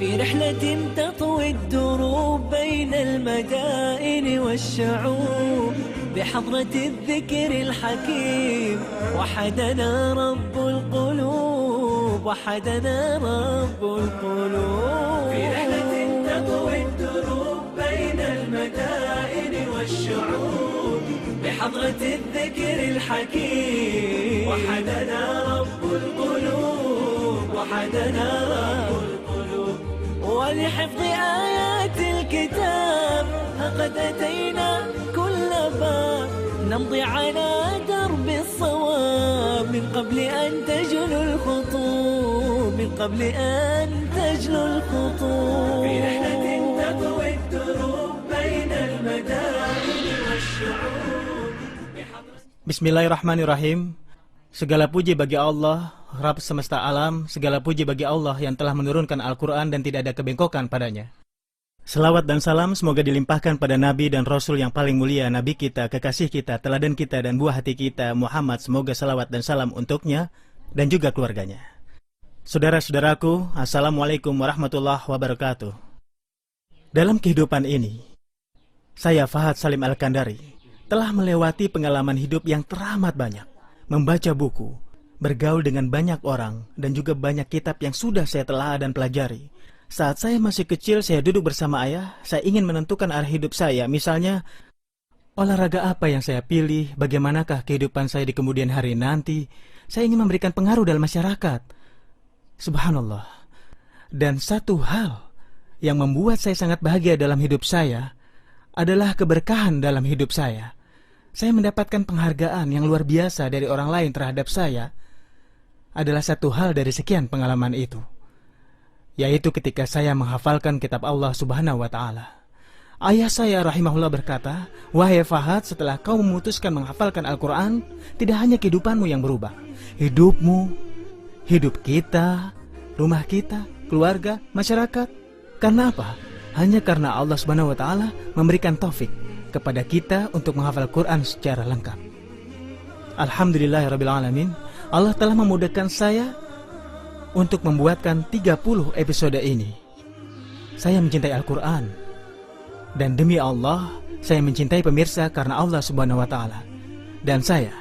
في رحلة تطوي الدروب بين المدائن والشعوب بحضرة الذكر الحكيم وحدنا رب القلوب وحدنا رب القلوب في رحلة تطوي الدروب بين المدائن والشعوب بحضرة الذكر الحكيم وحدنا رب القلوب وحدنا رب القلوب ولحفظ آيات الكتاب فقد أتينا كل باب نمضي على درب الصواب من قبل أن تجلو الخطوب من قبل أن تجلو الخطوب في رحلة تطوي الدروب بين المدائن والشعوب. Bismillahirrahmanirrahim. Segala puji bagi Allah, Rabb semesta alam. Segala puji bagi Allah yang telah menurunkan Al-Quran dan tidak ada kebengkokan padanya. Selawat dan salam semoga dilimpahkan pada Nabi dan Rasul yang paling mulia, Nabi kita, kekasih kita, teladan kita dan buah hati kita, Muhammad. Semoga salawat dan salam untuknya dan juga keluarganya. Saudara-saudaraku, Assalamualaikum warahmatullahi wabarakatuh. Dalam kehidupan ini, saya Fahad Salim Al-Kandari telah melewati pengalaman hidup yang teramat banyak, membaca buku, bergaul dengan banyak orang, dan juga banyak kitab yang sudah saya telah dan pelajari. Saat saya masih kecil, saya duduk bersama ayah, saya ingin menentukan arah hidup saya. Misalnya, olahraga apa yang saya pilih, bagaimanakah kehidupan saya di kemudian hari nanti. Saya ingin memberikan pengaruh dalam masyarakat. Subhanallah. Dan satu hal yang membuat saya sangat bahagia dalam hidup saya adalah keberkahan dalam hidup saya. Saya mendapatkan penghargaan yang luar biasa dari orang lain terhadap saya adalah satu hal dari sekian pengalaman itu, yaitu ketika saya menghafalkan kitab Allah Subhanahu wa Ta'ala. Ayah saya rahimahullah berkata, "Wahai Fahad, setelah kau memutuskan menghafalkan Al-Quran, tidak hanya kehidupanmu yang berubah, hidupmu, hidup kita, rumah kita, keluarga, masyarakat. Karena apa? Hanya karena Allah Subhanahu wa Ta'ala memberikan taufik kepada kita untuk menghafal Quran secara lengkap." Alhamdulillahirrabbilalamin, Allah telah memudahkan saya untuk membuatkan 30 episode ini. Saya mencintai Al-Quran, dan demi Allah, saya mencintai pemirsa karena Allah Subhanahu wa Ta'ala. Dan saya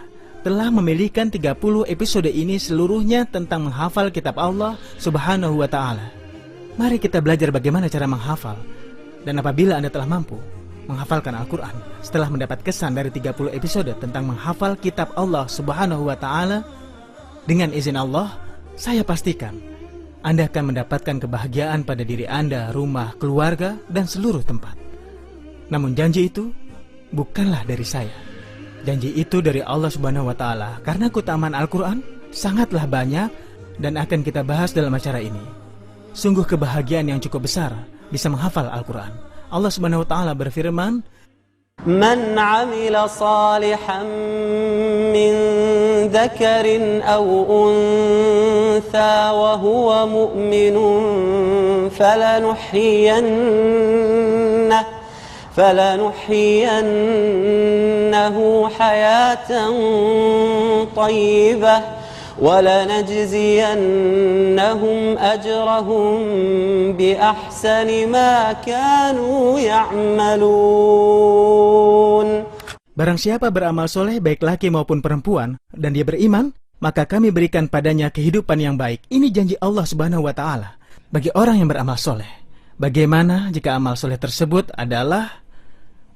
telah memilihkan 30 episode ini seluruhnya tentang menghafal kitab Allah Subhanahu wa Ta'ala. Mari kita belajar bagaimana cara menghafal. Dan apabila Anda telah mampu menghafalkan Al-Quran setelah mendapat kesan dari 30 episode tentang menghafal kitab Allah Subhanahu wa Ta'ala, dengan izin Allah, saya pastikan Anda akan mendapatkan kebahagiaan pada diri Anda, rumah, keluarga, dan seluruh tempat. Namun janji itu bukanlah dari saya. Janji itu dari Allah Subhanahu wa Ta'ala, karena keutamaan Al-Quran sangatlah banyak dan akan kita bahas dalam acara ini. Sungguh kebahagiaan yang cukup besar bisa menghafal Al-Quran. Allah Subhanahu wa Ta'ala berfirman, "Man 'amila salihan min dzakarin aw untha wa huwa mu'minun falanuhyiyannahu hayatan thayyibah وَلَنَجْزِيَنَّهُمْ أَجْرَهُمْ بِأَحْسَنِ مَا كَانُوا يَعْمَلُونَ." Barang siapa beramal soleh baik laki maupun perempuan dan dia beriman, maka kami berikan padanya kehidupan yang baik. Ini janji Allah Subhanahu wa Ta'ala bagi orang yang beramal soleh. Bagaimana jika amal soleh tersebut adalah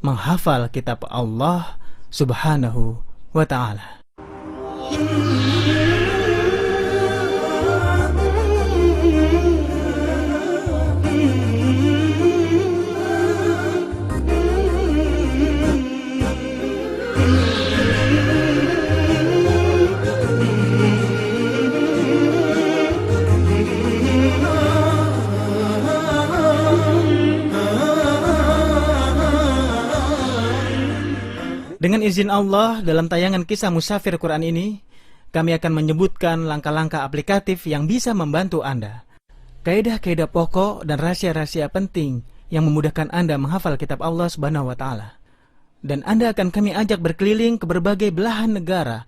menghafal kitab Allah Subhanahu wa Ta'ala? Dengan izin Allah, dalam tayangan kisah Musafir Quran ini, kami akan menyebutkan langkah-langkah aplikatif yang bisa membantu Anda. Kaidah-kaidah pokok dan rahasia-rahasia penting yang memudahkan Anda menghafal kitab Allah Subhanahu wa Ta'ala. Dan Anda akan kami ajak berkeliling ke berbagai belahan negara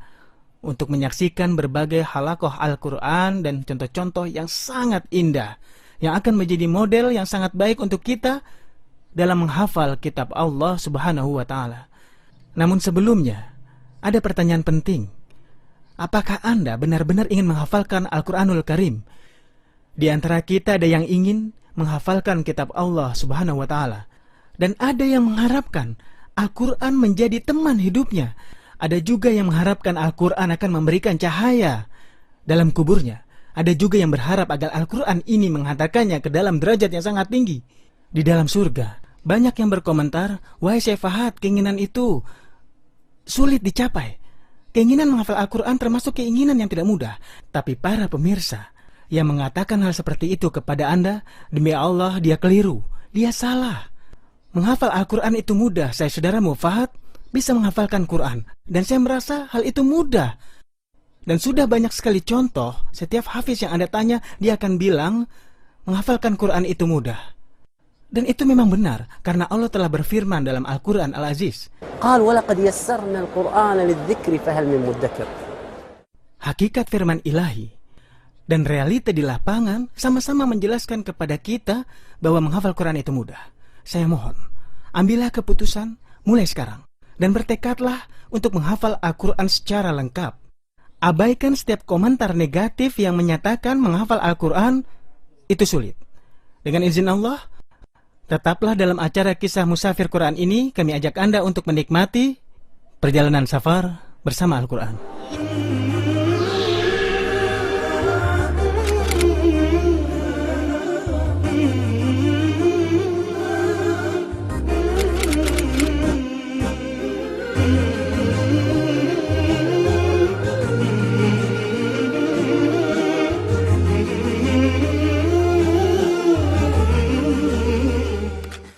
untuk menyaksikan berbagai halakoh Al-Quran dan contoh-contoh yang sangat indah yang akan menjadi model yang sangat baik untuk kita dalam menghafal kitab Allah Subhanahu wa Ta'ala. Namun sebelumnya, ada pertanyaan penting. Apakah Anda benar-benar ingin menghafalkan Al-Quranul Karim? Di antara kita ada yang ingin menghafalkan kitab Allah Subhanahu wa Ta'ala, dan ada yang mengharapkan Al-Quran menjadi teman hidupnya. Ada juga yang mengharapkan Al-Quran akan memberikan cahaya dalam kuburnya. Ada juga yang berharap agar Al-Quran ini menghantarkannya ke dalam derajat yang sangat tinggi di dalam surga. Banyak yang berkomentar, wahai Syekh Fahad, keinginan itu sulit dicapai. Keinginan menghafal Al-Quran termasuk keinginan yang tidak mudah. Tapi para pemirsa yang mengatakan hal seperti itu kepada Anda, demi Allah dia keliru, dia salah. Menghafal Al-Quran itu mudah. Saya saudaramu Fahad bisa menghafalkan Quran, dan saya merasa hal itu mudah. Dan sudah banyak sekali contoh, setiap hafiz yang Anda tanya, dia akan bilang menghafalkan Quran itu mudah. Dan itu memang benar, karena Allah telah berfirman dalam Al-Quran Al-Aziz, قال ولقد يسرنا القرآن للذكر فهل من مدكر. Hakikat firman ilahi dan realita di lapangan sama-sama menjelaskan kepada kita bahwa menghafal Quran itu mudah. Saya mohon, ambillah keputusan mulai sekarang dan bertekadlah untuk menghafal Al-Quran secara lengkap. Abaikan setiap komentar negatif yang menyatakan menghafal Al-Quran itu sulit. Dengan izin Allah, tetaplah dalam acara kisah musafir Quran ini. Kami ajak Anda untuk menikmati perjalanan safar bersama Al-Quran.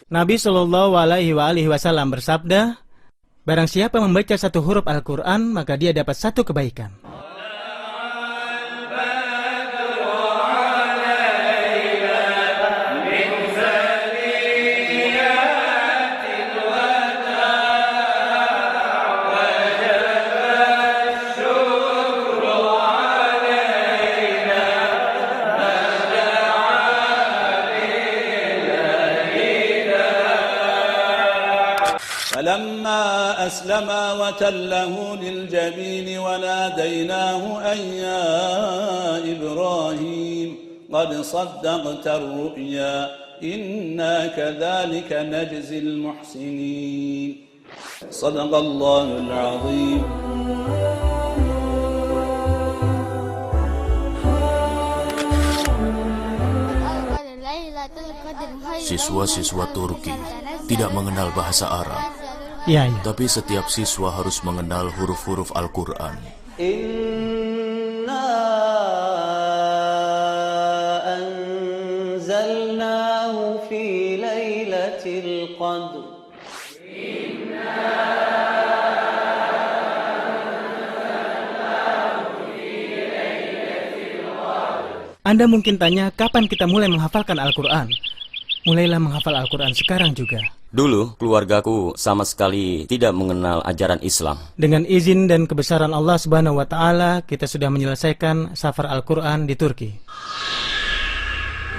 Nabi Shallallahu Alaihi Wasallam bersabda, barang siapa membaca satu huruf Al-Quran, maka dia dapat satu kebaikan. فلما أسلما وتله للجبين وناديناه أن يا إبراهيم قد صدقت الرؤيا إنا كذلك نجزي المحسنين صدق الله العظيم. Siswa-siswa Turki tidak mengenal bahasa Arab, tapi setiap siswa harus mengenal huruf-huruf Al-Quran. Inna anzalnahu fi lailatul qadr. Anda mungkin tanya, kapan kita mulai menghafalkan Al-Quran? Mulailah menghafal Al-Quran sekarang juga. Dulu, keluargaku sama sekali tidak mengenal ajaran Islam. Dengan izin dan kebesaran Allah Subhanahu wa Ta'ala, kita sudah menyelesaikan safar Al-Quran di Turki.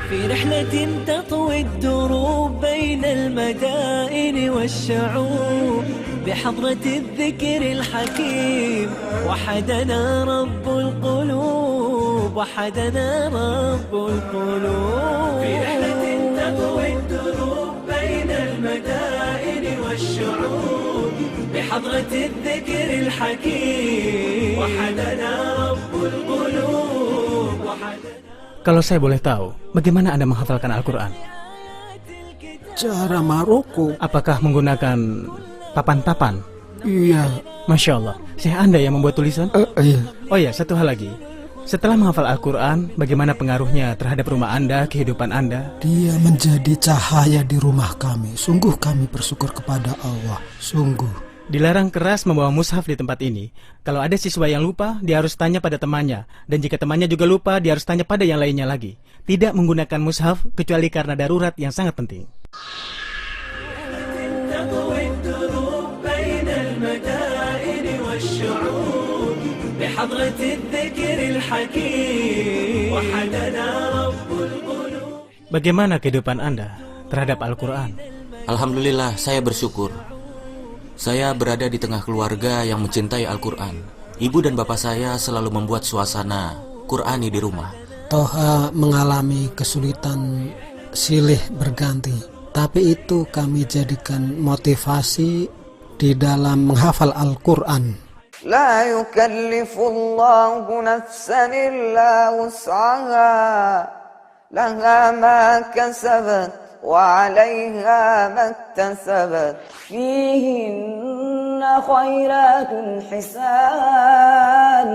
في رحلة تطوي الدروب بين المدائن والشعوب بحضرة الذكر الحكيم وحدنا رب القلوب وحدنا رب القلوب في رحلة تطوي الدروب بين المدائن والشعوب بحضرة الذكر الحكيم وحدنا رب القلوب وحدنا. Kalau saya boleh tahu, bagaimana Anda menghafalkan Al-Quran? Cara Maroko. Apakah menggunakan papan-papan? Iya. Masya Allah, saya Anda yang membuat tulisan? Iya. Oh ya, satu hal lagi. Setelah menghafal Al-Quran, bagaimana pengaruhnya terhadap rumah Anda, kehidupan Anda? Dia menjadi cahaya di rumah kami. Sungguh kami bersyukur kepada Allah. Sungguh. Dilarang keras membawa mushaf di tempat ini. Kalau ada siswa yang lupa, dia harus tanya pada temannya. Dan jika temannya juga lupa, dia harus tanya pada yang lainnya lagi. Tidak menggunakan mushaf kecuali karena darurat yang sangat penting. Bagaimana kehidupan Anda terhadap Al-Quran? Alhamdulillah, saya bersyukur. Saya berada di tengah keluarga yang mencintai Al-Quran. Ibu dan bapak saya selalu membuat suasana Qurani di rumah. Toha mengalami kesulitan silih berganti, tapi itu kami jadikan motivasi di dalam menghafal Al-Quran. لا يكلف الله نفسا إلا وسعها لها ما كسبت وعليها ما اكتسبت فيهن خيرات حسان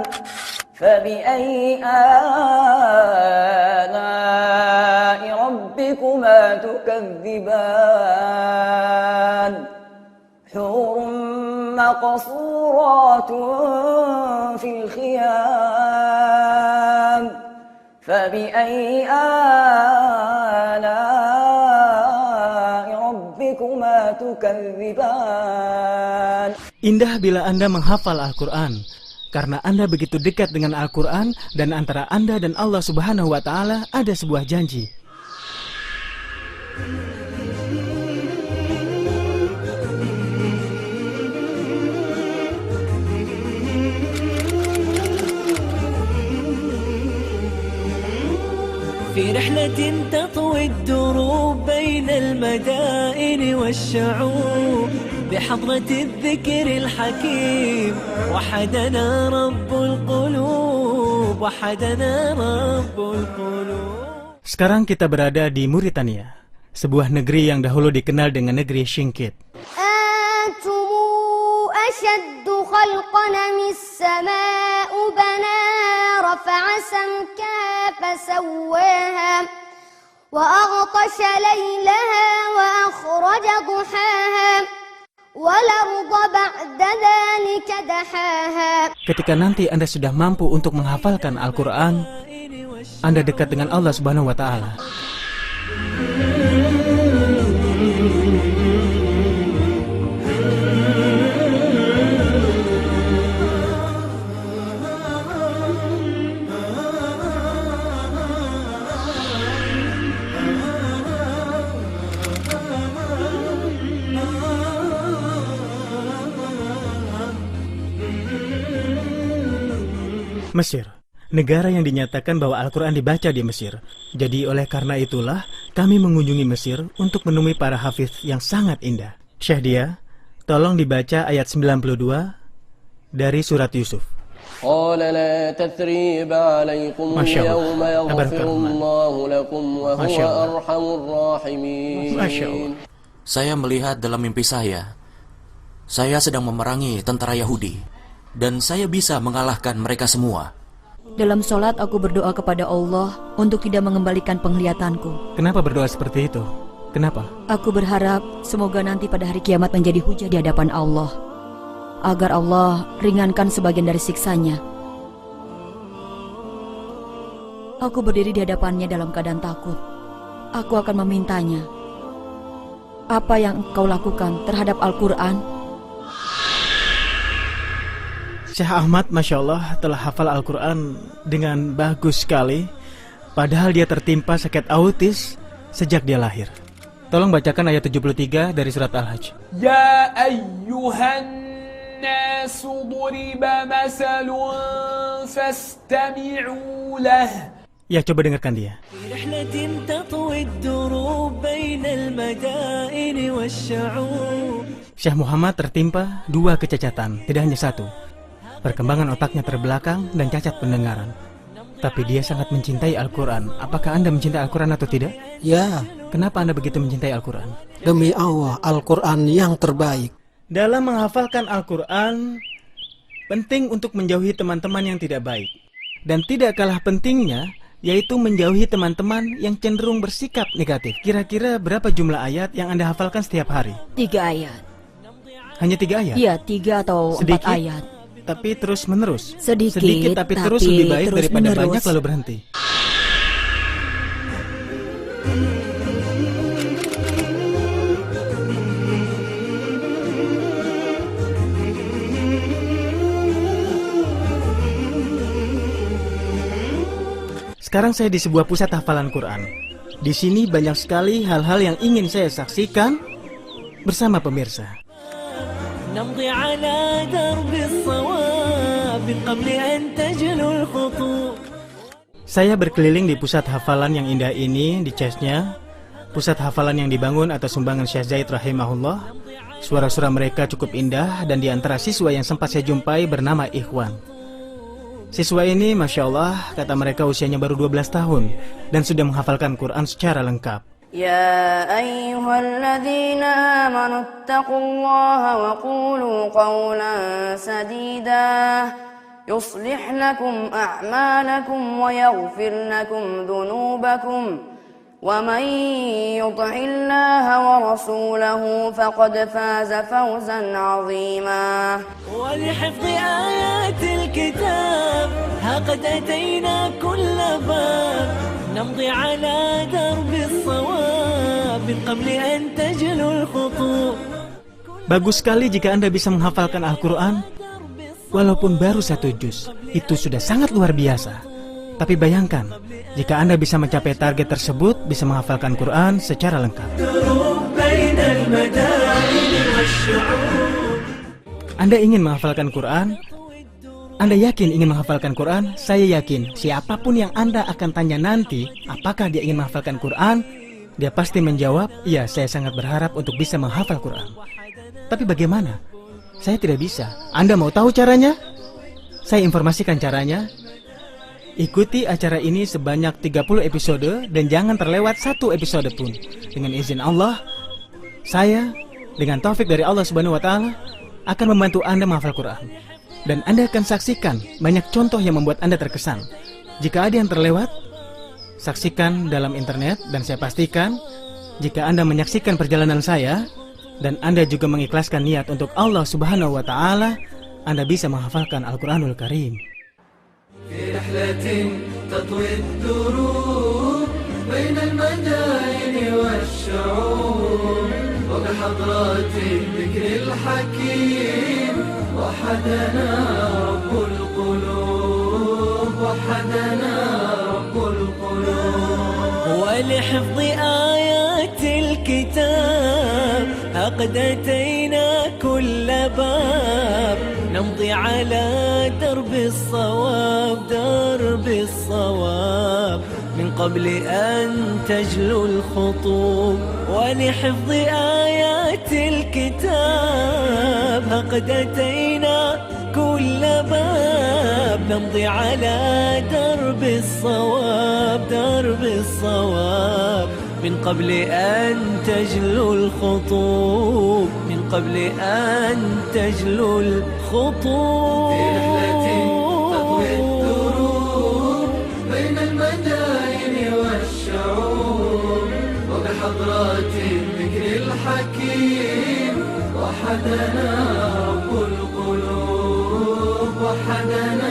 فبأي آلاء ربكما تكذبان حور مقصورات في الخيام فبأي آلاء ربكما تكذبان. Indah bila Anda menghafal Al-Quran, karena Anda begitu dekat dengan Al-Quran dan antara Anda dan Allah Subhanahu wa Ta'ala ada sebuah janji. في رحلة تطوي الدروب بين المدائن والشعوب بحضرة الذكر الحكيم وحدنا رب القلوب وحدنا رب القلوب. Sekarang kita berada di Mauritania, sebuah negeri yang dahulu dikenal dengan negeri Singkit. أنتم أشد خلقا من السماء بناها رفع سمكها فسواها وأغطش ليلها وأخرج ضحاها والأرض بعد ذلك دحاها. Ketika nanti Anda sudah mampu untuk menghafalkan Al-Quran, Anda dekat dengan Allah Subhanahu wa Ta'ala. Mesir, negara yang dinyatakan bahwa Al-Quran dibaca di Mesir. Jadi oleh karena itulah kami mengunjungi Mesir untuk menemui para hafiz yang sangat indah. Syahdia, tolong dibaca ayat 92 dari surat Yusuf. قال لا تثريب عليكم اليوم يغفر الله لكم وهو أرحم الراحمين. Saya melihat dalam mimpi saya sedang memerangi tentara Yahudi dan saya bisa mengalahkan mereka semua. Dalam sholat aku berdoa kepada Allah untuk tidak mengembalikan penglihatanku. Kenapa berdoa seperti itu? Kenapa? Aku berharap semoga nanti pada hari kiamat menjadi hujah di hadapan Allah, agar Allah ringankan sebagian dari siksanya. Aku berdiri di hadapannya dalam keadaan takut. Aku akan memintanya, apa yang engkau lakukan terhadap Al-Quran? Syekh Ahmad, Masya Allah, telah hafal Al-Quran dengan bagus sekali. Padahal dia tertimpa sakit autis sejak dia lahir. Tolong bacakan ayat 73 dari surat Al-Hajj. Ya ayyuhan nasu duriba masalun fastami'u lah. Ya, coba dengarkan dia. Syekh Muhammad tertimpa 2 kecacatan, tidak hanya 1. Perkembangan otaknya terbelakang dan cacat pendengaran. Tapi dia sangat mencintai Al-Quran. Apakah Anda mencintai Al-Quran atau tidak? Ya. Kenapa Anda begitu mencintai Al-Quran? Demi Allah, Al-Quran yang terbaik. Dalam menghafalkan Al-Quran, penting untuk menjauhi teman-teman yang tidak baik. Dan tidak kalah pentingnya, yaitu menjauhi teman-teman yang cenderung bersikap negatif. Kira-kira berapa jumlah ayat yang Anda hafalkan setiap hari? 3 ayat. Hanya 3 ayat? Iya, 3 atau 4 ayat. Tapi terus menerus. Sedikit tapi terus lebih baik daripada menerus. Banyak lalu berhenti. Sekarang saya di sebuah pusat hafalan Quran. Di sini banyak sekali hal-hal yang ingin saya saksikan bersama pemirsa. Saya berkeliling di pusat hafalan yang indah ini di Chesnya, pusat hafalan yang dibangun atas sumbangan Syekh Zaid rahimahullah. Suara-suara mereka cukup indah dan di antara siswa yang sempat saya jumpai bernama Ikhwan. Siswa ini Masya Allah, kata mereka usianya baru 12 tahun dan sudah menghafalkan Quran secara lengkap. Ya ayyuhalladzina amanu ittaqullaha wa qulu qawlan sadida yuslih lakum a'malakum wa yaghfir lakum dhunubakum wa man yuti'illaha wa rasulahu faqad faza fawzan 'azima. Wa li hifdhi ayatil kitab haqad atayna kulla bab namdi 'ala darbi as-shawab min qabli an tajlu al-khutub. Bagus sekali jika Anda bisa menghafalkan Al-Quran walaupun baru 1 juz. Itu sudah sangat luar biasa. Tapi bayangkan, jika Anda bisa mencapai target tersebut, bisa menghafalkan Quran secara lengkap. Anda ingin menghafalkan Quran? Anda yakin ingin menghafalkan Quran? Saya yakin, siapapun yang Anda akan tanya nanti, apakah dia ingin menghafalkan Quran? Dia pasti menjawab, iya, saya sangat berharap untuk bisa menghafal Quran. Tapi bagaimana? Saya tidak bisa. Anda mau tahu caranya? Saya informasikan caranya. Ikuti acara ini sebanyak 30 episode dan jangan terlewat 1 episode pun. Dengan izin Allah, saya dengan taufik dari Allah Subhanahu wa taala akan membantu Anda menghafal Quran. Dan Anda akan saksikan banyak contoh yang membuat Anda terkesan. Jika ada yang terlewat, saksikan dalam internet dan saya pastikan jika Anda menyaksikan perjalanan saya dan Anda juga mengikhlaskan niat untuk Allah Subhanahu wa taala, Anda bisa menghafalkan Al-Quranul Karim. في رحلة تطوي الدروب بين المدائن والشعوب وبحضرات الذكر الحكيم وحدنا رب القلوب وحدنا رب القلوب ولحفظ آيات الكتاب قد أتينا كل باب نمضي على درب الصواب درب الصواب من قبل أن تجلو الخطوب ولحفظ آيات الكتاب قد أتينا كل باب نمضي على درب الصواب درب الصواب من قبل أن تجلو الخطوب من قبل أن تجلو الخطوب في رحلة تطوي الدروب بين المدائن والشعوب وبحضرات الذكر الحكيم وحدنا رب القلوب وحدنا